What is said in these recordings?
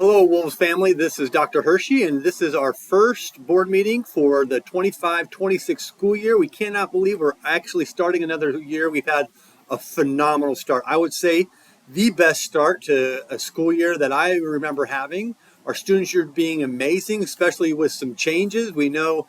Hello, Wolves family. This is Dr. Hirschi, and this is our first board meeting for the 25-26 school year. We cannot believe we're actually starting another year. We've had a phenomenal start. I would say the best start to a school year that I remember having. Our students are being amazing, especially with some changes. We know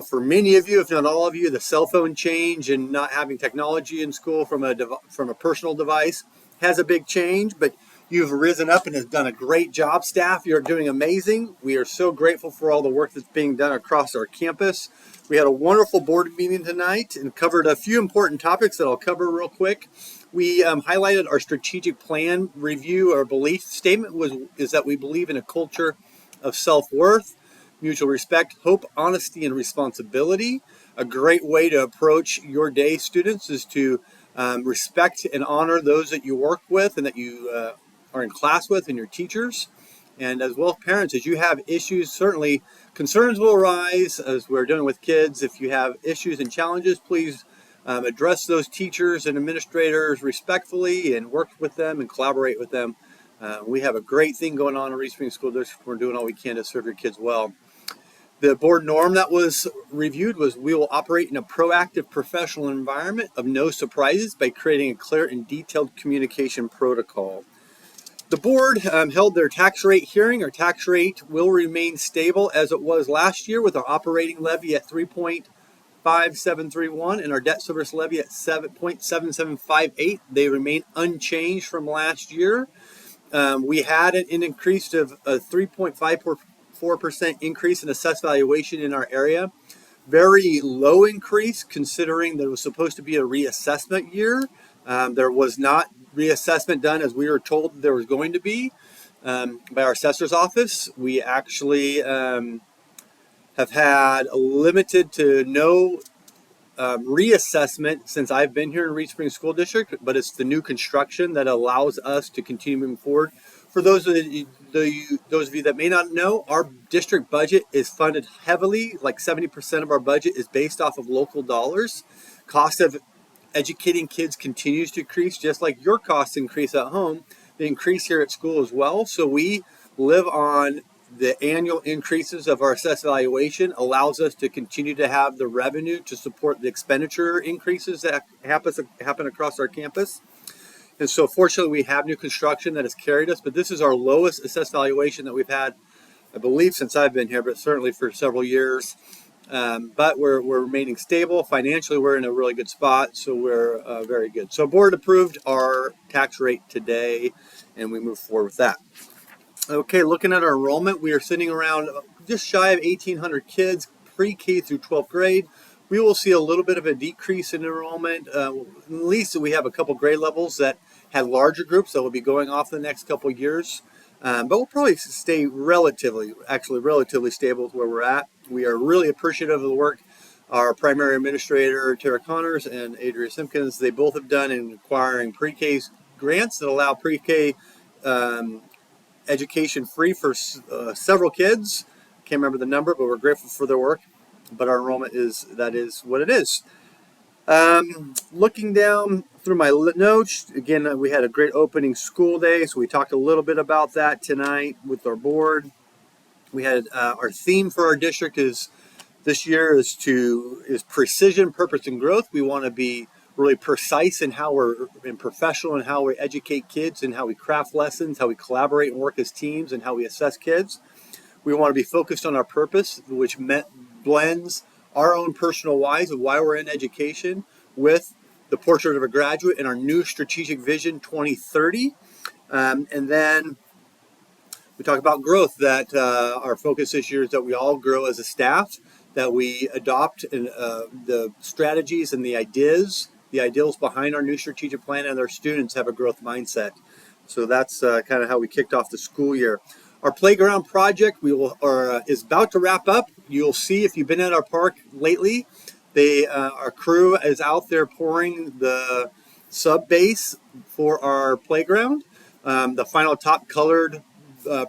for many of you, if not all of you, the cell phone change and not having technology in school from a personal device has a big change, but you've risen up and has done a great job, staff. You're doing amazing. We are so grateful for all the work that's being done across our campus. We had a wonderful board meeting tonight and covered a few important topics that I'll cover real quick. We highlighted our strategic plan review. Our belief statement is that we believe in a culture of self-worth, mutual respect, hope, honesty, and responsibility. A great way to approach your day, students, is to respect and honor those that you work with and that you are in class with, and your teachers. And as well as parents, as you have issues, certainly concerns will arise as we're dealing with kids. If you have issues and challenges, please address those teachers and administrators respectfully and work with them and collaborate with them. We have a great thing going on in Reed Spring School District. We're doing all we can to serve your kids well. The board norm that was reviewed was we will operate in a proactive professional environment of no surprises by creating a clear and detailed communication protocol. The board held their tax rate hearing. Our tax rate will remain stable as it was last year, with our operating levy at 3.5731 and our debt service levy at 7.7758. They remain unchanged from last year. We had an increase of a 3.54% increase in assessed valuation in our area. Very low increase considering that it was supposed to be a reassessment year. There was not reassessment done as we were told there was going to be by our assessor's office. We actually have had a limited to no reassessment since I've been here in Reed Spring School District, but it's the new construction that allows us to continue moving forward. For those of you that may not know, our district budget is funded heavily, like 70% of our budget is based off of local dollars. Cost of educating kids continues to increase, just like your costs increase at home. They increase here at school as well. So we live on the annual increases of our assessed valuation, allows us to continue to have the revenue to support the expenditure increases that happen across our campus. And so fortunately we have new construction that has carried us, but this is our lowest assessed valuation that we've had, I believe, since I've been here, but certainly for several years. But we're remaining stable. Financially, we're in a really good spot, so we're very good. So board approved our tax rate today, and we move forward with that. Okay, looking at our enrollment, we are sitting around just shy of 1,800 kids, pre-K through 12th grade. We will see a little bit of a decrease in enrollment. At least we have a couple grade levels that have larger groups that will be going off the next couple years. But we'll probably stay relatively stable with where we're at. We are really appreciative of the work our primary administrator, Tara Connors, and Adria Simpkins, they both have done in acquiring pre-K grants that allow pre-K education free for several kids. Can't remember the number, but we're grateful for their work. But our enrollment is what it is. Looking down through my notes, again, we had a great opening school day, so we talked a little bit about that tonight with our board. We had our theme for our district this year is precision, purpose, and growth. We want to be really precise in how we're professional and how we educate kids and how we craft lessons, how we collaborate and work as teams, and how we assess kids. We want to be focused on our purpose, which blends our own personal whys of why we're in education with the portrait of a graduate and our new strategic vision 2030. And then we talk about growth, that our focus this year is that we all grow as a staff, that we adopt the strategies and the ideals behind our new strategic plan, and our students have a growth mindset. So that's kind of how we kicked off the school year. Our playground project is about to wrap up. You'll see if you've been at our park lately, our crew is out there pouring the sub base for our playground. The final top colored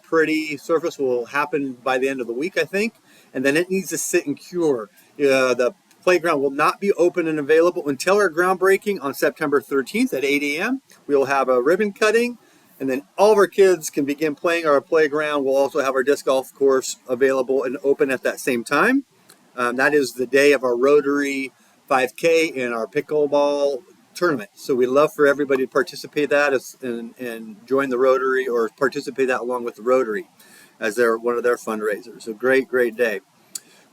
pretty surface will happen by the end of the week, I think, and then it needs to sit and cure. The playground will not be open and available until our groundbreaking on September 13th at 8 a.m. We will have a ribbon cutting And then all of our kids can begin playing our playground. We'll also have our disc golf course available and open at that same time. That is the day of our Rotary 5K and our pickleball tournament. So we'd love for everybody to participate that and join the Rotary or participate that along with the Rotary as one of their fundraisers. A great, great day.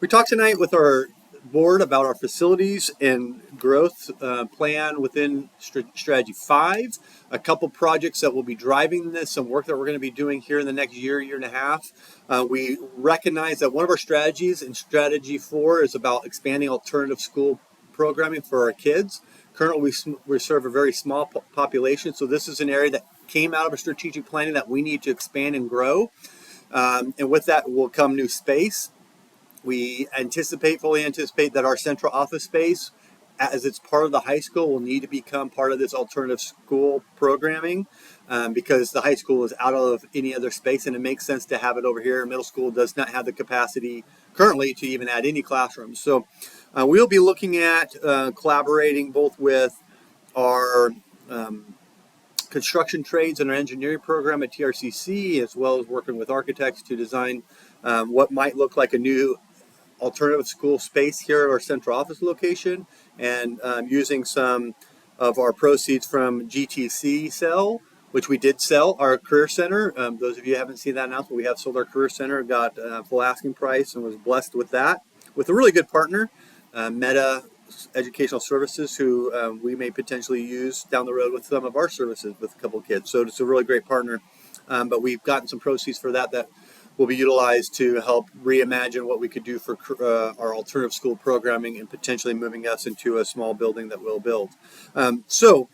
We talked tonight with our board about our facilities and growth plan within Strategy 5, a couple projects that will be driving this, some work that we're going to be doing here in the next year and a half. We recognize that one of our strategies in Strategy 4 is about expanding alternative school programming for our kids. Currently, we serve a very small population, so this is an area that came out of a strategic planning that we need to expand and grow. And with that will come new space. We fully anticipate that our central office space, as it's part of the high school, will need to become part of this alternative school programming because the high school is out of any other space, and it makes sense to have it over here. Middle school does not have the capacity currently to even add any classrooms. So we'll be looking at collaborating both with our construction trades and our engineering program at TRCC, as well as working with architects to design what might look like a new alternative school space here at our central office location, and using some of our proceeds from GTC sell, which we did sell our career center. Those of you who haven't seen that announcement, we have sold our career center, got full asking price, and was blessed with that, with a really good partner, Meta Educational Services, who we may potentially use down the road with some of our services with a couple of kids. So it's a really great partner. But we've gotten some proceeds for that will be utilized to help reimagine what we could do for our alternative school programming and potentially moving us into a small building that we'll build. A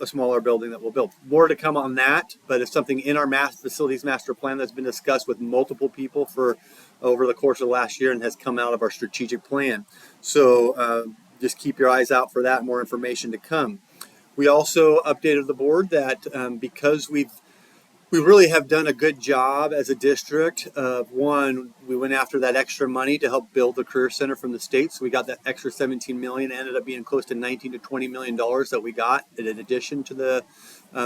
smaller building that we'll build. More to come on that, but it's something in our facilities master plan that's been discussed with multiple people for over the course of the last year and has come out of our strategic plan. So just keep your eyes out for that, more information to come. We also updated the board that because we really have done a good job as a district of we went after that extra money to help build the career center from the state. So we got that extra $17 million, ended up being close to $19 to $20 million that we got in addition to the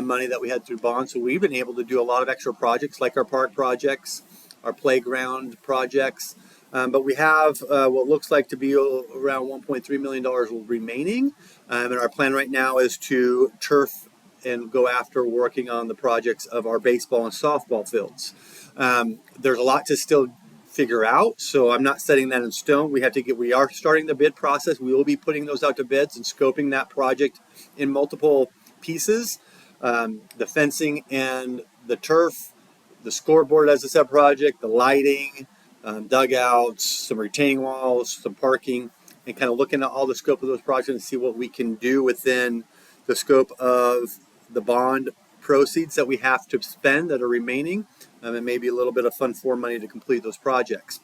money that we had through bonds. So we've been able to do a lot of extra projects like our park projects, our playground projects. But we have what looks like to be around $1.3 million remaining. And our plan right now is to turf and go after working on the projects of our baseball and softball fields. There's a lot to still figure out, so I'm not setting that in stone. We are starting the bid process. We will be putting those out to bids and scoping that project in multiple pieces. The fencing and the turf, the scoreboard as a sub-project, the lighting, dugouts, some retaining walls, some parking, and kind of looking at all the scope of those projects and see what we can do within the scope of the bond proceeds that we have to spend that are remaining, and maybe a little bit of Fund 4 money to complete those projects.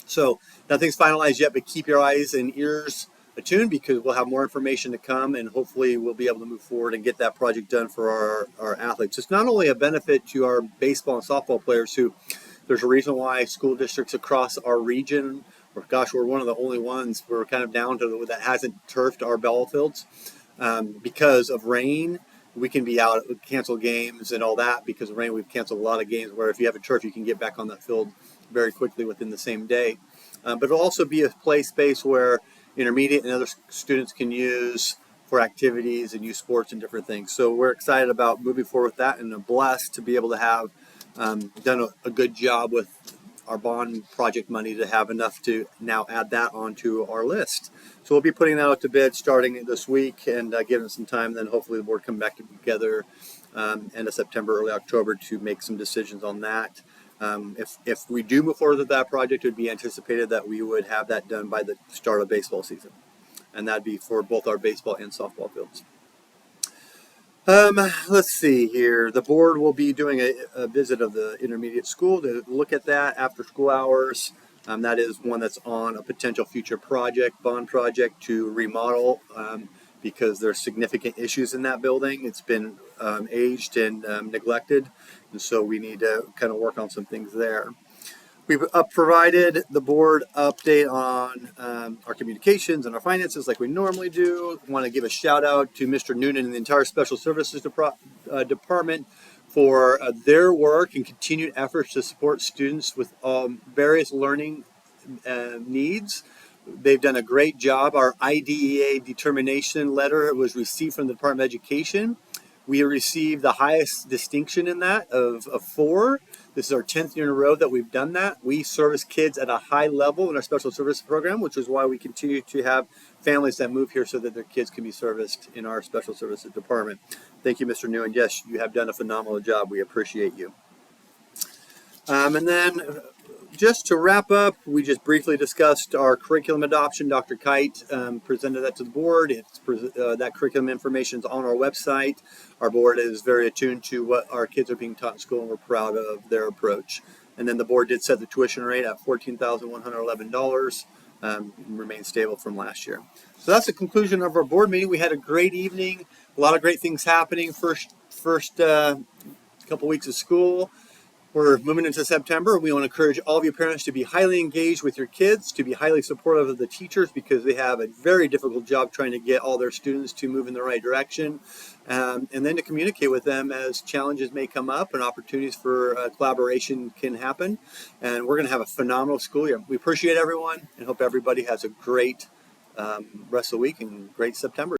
So nothing's finalized yet, but keep your eyes and ears attuned because we'll have more information to come, and hopefully we'll be able to move forward and get that project done for our athletes. It's not only a benefit to our baseball and softball players who there's a reason why school districts across our region, we're one of the only ones we're kind of down to that hasn't turfed our ball fields because of rain. We can be out, cancel games and all that because of rain. We've canceled a lot of games where if you have a turf, you can get back on that field very quickly within the same day. But it'll also be a play space where intermediate and other students can use for activities and youth sports and different things. So we're excited about moving forward with that and are blessed to be able to have done a good job with our bond project money to have enough to now add that onto our list. So we'll be putting that out to bid starting this week and giving some time. Then hopefully the board come back together end of September, early October to make some decisions on that. If we do move forward with that project, it would be anticipated that we would have that done by the start of baseball season. And that'd be for both our baseball and softball fields. Let's see here. The board will be doing a visit of the intermediate school to look at that after school hours. That is one that's on a potential future bond project to remodel because there's significant issues in that building. It's been aged and neglected, and so we need to kind of work on some things there. We've provided the board update on our communications and our finances like we normally do. I want to give a shout out to Mr. Noonan and the entire Special Services Department for their work and continued efforts to support students with various learning needs. They've done a great job. Our IDEA determination letter was received from the Department of Education. We received the highest distinction in that of 4. This is our 10th year in a row that we've done that. We service kids at a high level in our special services program, which is why we continue to have families that move here so that their kids can be serviced in our special services department. Thank you, Mr. New. And yes, you have done a phenomenal job. We appreciate you. And then just to wrap up, we just briefly discussed our curriculum adoption. Dr. Kite presented that to the board. That curriculum information is on our website. Our board is very attuned to what our kids are being taught in school, and we're proud of their approach. And then the board did set the tuition rate at $14,111, remained stable from last year. So that's the conclusion of our board meeting. We had a great evening, a lot of great things happening. First couple weeks of school. We're moving into September. We want to encourage all of you parents to be highly engaged with your kids, to be highly supportive of the teachers because they have a very difficult job trying to get all their students to move in the right direction, and then to communicate with them as challenges may come up and opportunities for collaboration can happen. And we're going to have a phenomenal school year. We appreciate everyone and hope everybody has a great rest of the week and great September.